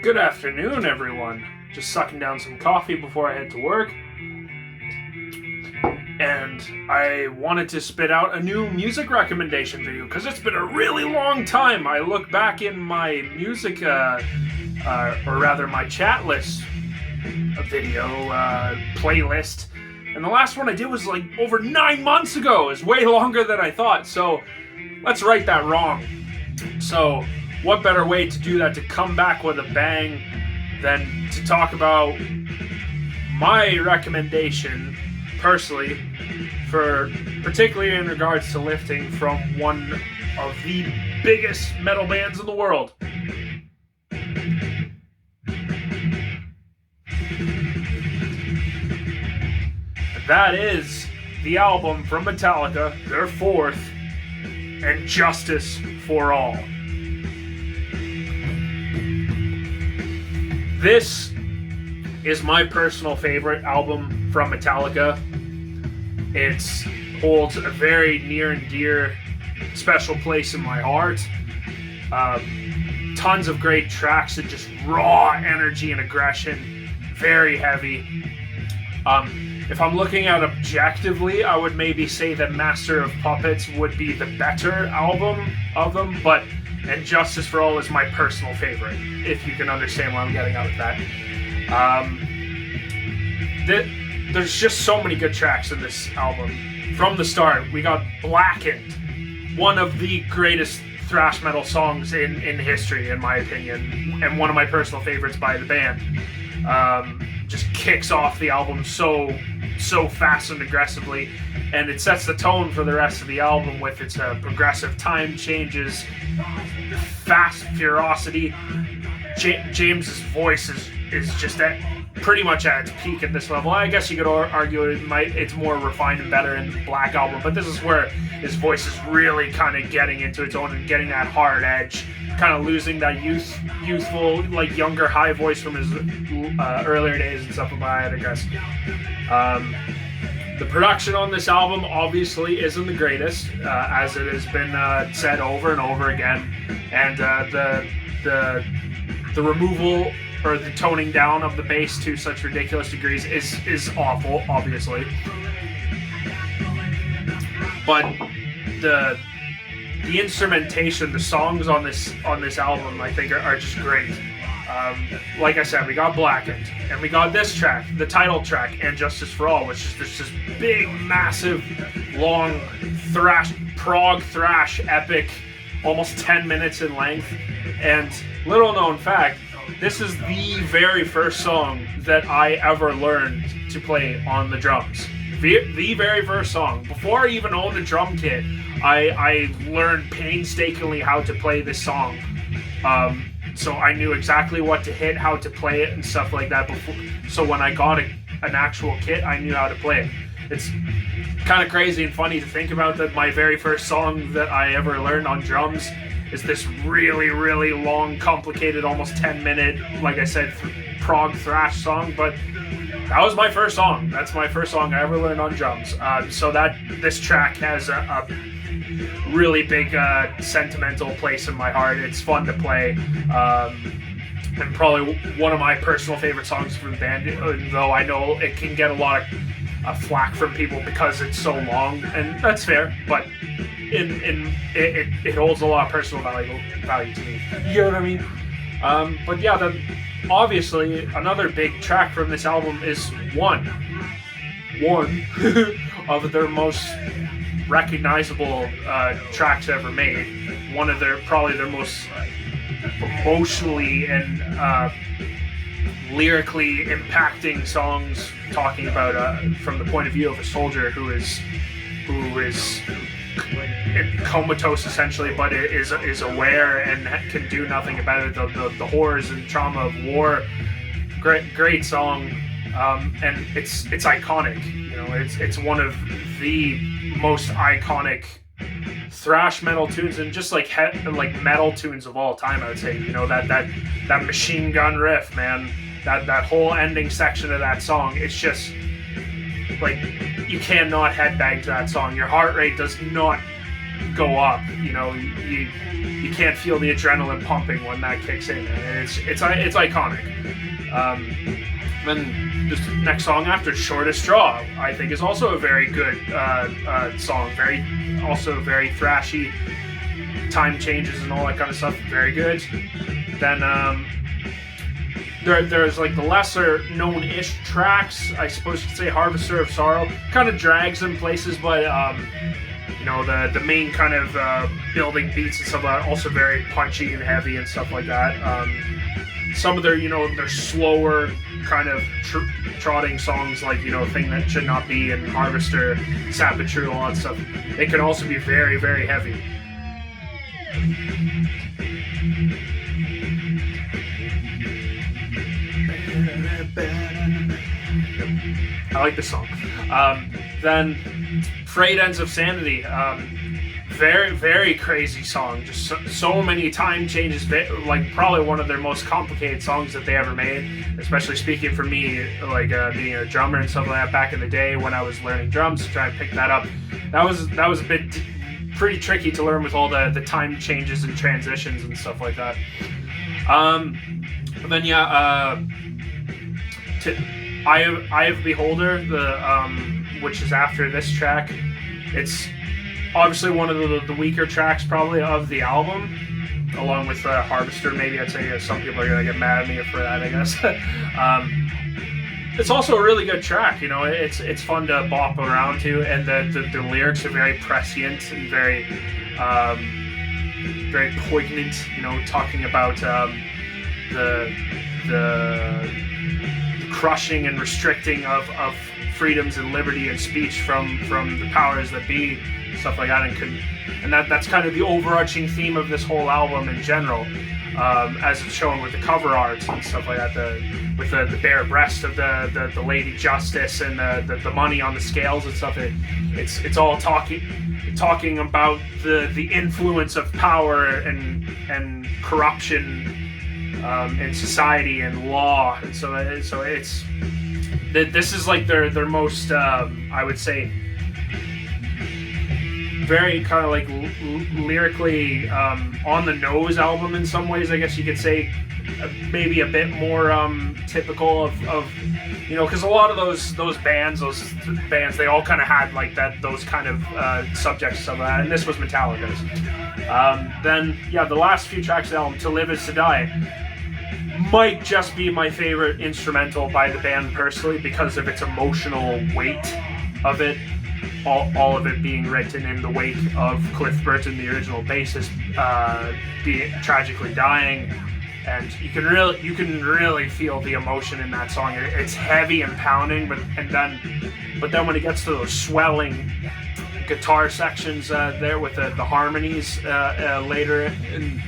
Good afternoon, everyone. Just sucking down some coffee before I head to work. And I wanted to spit out a new music recommendation video because it's been a really long time. I look back in my music, or rather my chat list video playlist, and the last one I did was like over 9 months ago. It's way longer than I thought, so let's right that wrong. So what better way to do that, to come back with a bang, than to talk about my recommendation, personally, for particularly in regards to lifting, from one of the biggest metal bands in the world. That is the album from Metallica, their fourth, and Justice for All. This is my personal favorite album from Metallica. It holds a very near and dear special place in my heart. Tons of great tracks and just raw energy and aggression. Very heavy. If I'm looking at objectively, I would maybe say that Master of Puppets would be the better album of them, but and Justice for All is my personal favorite, if you can understand what I'm getting out of that. There's just so many good tracks in this album. From the start, we got Blackened, one of the greatest thrash metal songs in history, in my opinion, and one of my personal favorites by the band. Just kicks off the album so fast and aggressively, and it sets the tone for the rest of the album with its progressive time changes, fast ferocity. James's voice is just pretty much at its peak at this level. I guess you could argue it's more refined and better in the Black Album, but this is where his voice is really kind of getting into its own and getting that hard edge, kind of losing that youthful, like younger high voice from his earlier days and stuff. I guess. The production on this album obviously isn't the greatest, as it has been said over and over again, and the removal or the toning down of the bass to such ridiculous degrees is awful, obviously. But the instrumentation, the songs on this album, I think are just great. Like I said, we got Blackened, and we got this track, the title track, and Justice for All, which is this big, massive, long prog thrash epic, almost 10 minutes in length. And little known fact, this is the very first song that I ever learned to play on the drums. The very first song. Before I even owned a drum kit, I learned painstakingly how to play this song. So I knew exactly what to hit, how to play it, and stuff like that before. So when I got an actual kit, I knew how to play it. It's kind of crazy and funny to think about that my very first song that I ever learned on drums is this really, really long, complicated, almost 10-minute, like I said, prog thrash song. But that was my first song. That's my first song I ever learned on drums. So this track has a really big sentimental place in my heart. It's fun to play, and probably one of my personal favorite songs from the band, though I know it can get a lot of flack from people because it's so long, and that's fair, but it holds a lot of personal value to me. You know what I mean? But yeah, obviously another big track from this album is one of their most recognizable tracks ever made. One of probably their most emotionally and lyrically impacting songs, talking about from the point of view of a soldier who is comatose essentially, but is aware and can do nothing about it. The horrors and trauma of war. Great song, and it's iconic. You know, it's one of the most iconic thrash metal tunes, and just like metal tunes of all time, I would say. You know, that machine gun riff, man, that whole ending section of that song, it's just like, you cannot headbang to that song. Your heart rate does not go up. You can't feel the adrenaline pumping when that kicks in. It's iconic. Then this next song after, Shortest Straw, I think is also a very good song. Also very thrashy. Time changes and all that kind of stuff. Very good. Then there's like the lesser known-ish tracks. I suppose you could say Harvester of Sorrow kind of drags in places, but the main kind of building beats and stuff like that, also very punchy and heavy and stuff like that. Some of their slower kind of trotting songs, like Thing That Should Not Be and Harvester, Sad But True, all that stuff, they can also be very, very heavy. I like this song. Then Frayed Ends of Sanity. Very, very crazy song. Just so many time changes. Like probably one of their most complicated songs that they ever made. Especially speaking for me, like being a drummer and stuff like that back in the day when I was learning drums, to try and pick that up. That was a bit pretty tricky to learn with all the time changes and transitions and stuff like that. But then I Have Beholder, which is after this track. It's obviously one of the weaker tracks probably of the album, along with Harvester. Maybe I'd say some people are gonna get mad at me for that, I guess. It's also a really good track. It's fun to bop around to, and the lyrics are very prescient and very very poignant. Talking about the crushing and restricting of freedoms and liberty and speech from the powers that be, stuff like that, and that's kind of the overarching theme of this whole album in general, as it's shown with the cover art and stuff like that, with the bare breast of the Lady Justice and the money on the scales and stuff. It's all talking about the influence of power and corruption in society and law, and so it's this is like their most I would say very kind of like lyrically on the nose album in some ways, I guess you could say. Maybe a bit more typical of because a lot of those bands they all kind of had like those kind of subjects of that, and this was Metallica's. Then the last few tracks of the album, To Live Is to Die, might just be my favorite instrumental by the band personally, because of its emotional weight of it. All of it being written in the wake of Cliff Burton, the original bassist, tragically dying, and you can really feel the emotion in that song. It's heavy and pounding, but then when it gets to those swelling guitar sections there with the harmonies later in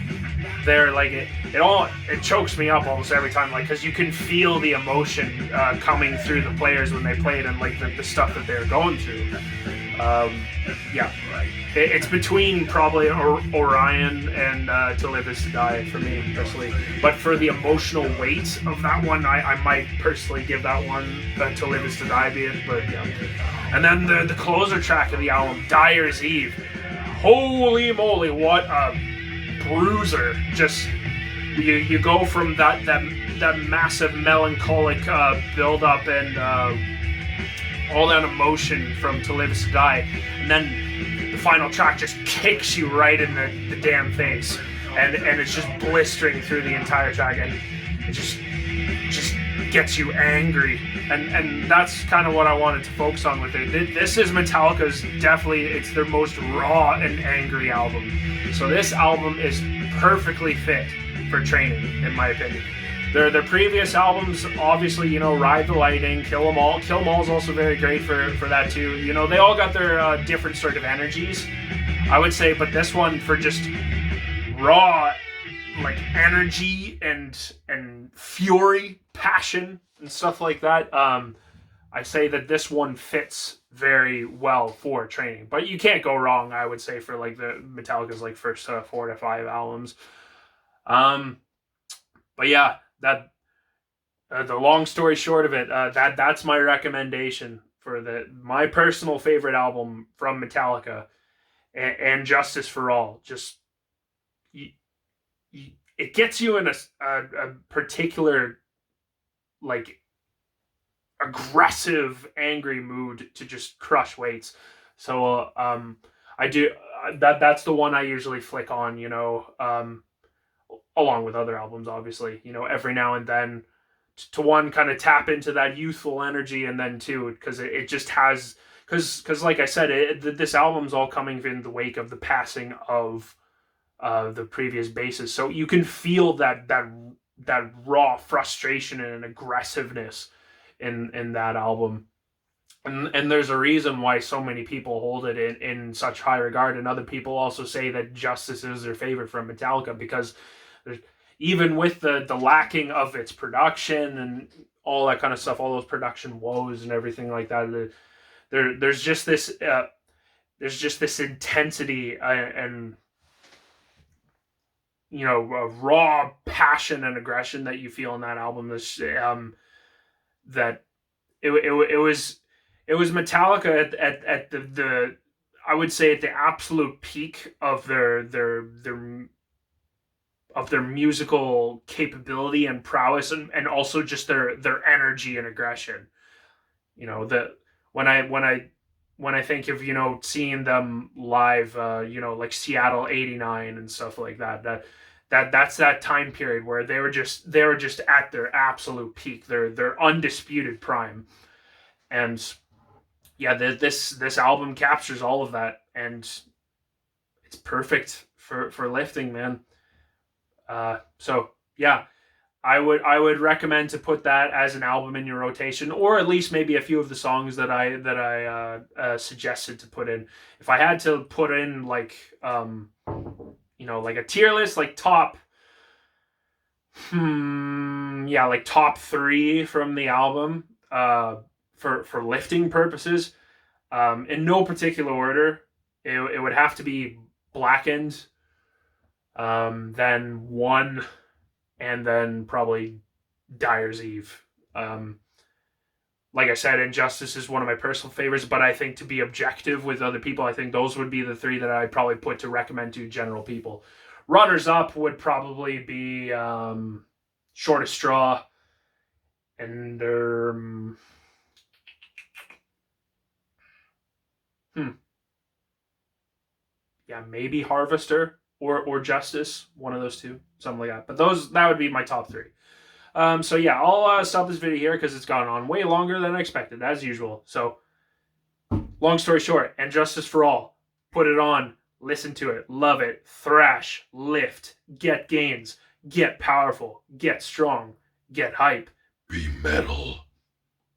there, like it chokes me up almost every time, like, because you can feel the emotion coming through the players when they play it, and like the stuff that they're going through. It's between probably Orion and To Live Is to Die for me personally, but for the emotional weight of that one, I might personally give that one To Live Is to Die but yeah. And then the closer track of the album, Dyer's Eve. Holy moly, what a bruiser! Just you go from that massive melancholic build up and all that emotion from To Live Is to Die, and then the final track just kicks you right in the damn face, and it's just blistering through the entire track, and it just gets you angry, and that's kind of what I wanted to focus on with it. This is Metallica's, definitely, it's their most raw and angry album. So this album is perfectly fit for training, in my opinion. Their previous albums, obviously, Ride the Lightning, Kill 'Em All. Kill 'Em All is also very great for that too. They all got their different sort of energies, I would say, but this one, for just raw, like, energy and fury, passion, and stuff like that, I say that this one fits very well for training. But you can't go wrong, I would say, for like the Metallica's like first 4 to 5 albums. But yeah, that the long story short of it, that's my recommendation for my personal favorite album from Metallica. and Justice for All. Just it gets you in a particular, like, aggressive, angry mood to just crush weights. So I do that's the one I usually flick on, along with other albums, obviously, every now and then, to one, kind of tap into that youthful energy, and then two, because it just has, because like I said, this album's all coming in the wake of the passing of the previous bassist, so you can feel that raw frustration and aggressiveness in that album. And there's a reason why so many people hold it in such high regard, and other people also say that Justice is their favorite from Metallica, because even with the lacking of its production and all that kind of stuff, all those production woes and everything like that, there's just this intensity, and raw passion and aggression that you feel in that album. That it was Metallica at the I would say at the absolute peak of their musical capability and prowess, and also just their energy and aggression. That when I think of seeing them live, like Seattle '89 and stuff like that's that time period where they were just at their absolute peak, their undisputed prime. And yeah, this album captures all of that, and it's perfect for lifting, man. So yeah, I would recommend to put that as an album in your rotation, or at least maybe a few of the songs that I suggested to put in. If I had to put in, like, like a tier list, like like top three from the album, for lifting purposes, in no particular order, it would have to be Blackened, then One, and then probably Dyer's Eve. Like I said, Injustice is one of my personal favorites, but I think, to be objective with other people, I think those would be the three that I'd probably put to recommend to general people. Runners up would probably be Shortest Straw, and yeah, maybe Harvester or Justice, one of those two, something like that. But that would be my top three. So yeah, I'll stop this video here because it's gone on way longer than I expected, as usual. So, long story short, and Justice for All, put it on, listen to it, love it, thrash, lift, get gains, get powerful, get strong, get hype. Be metal.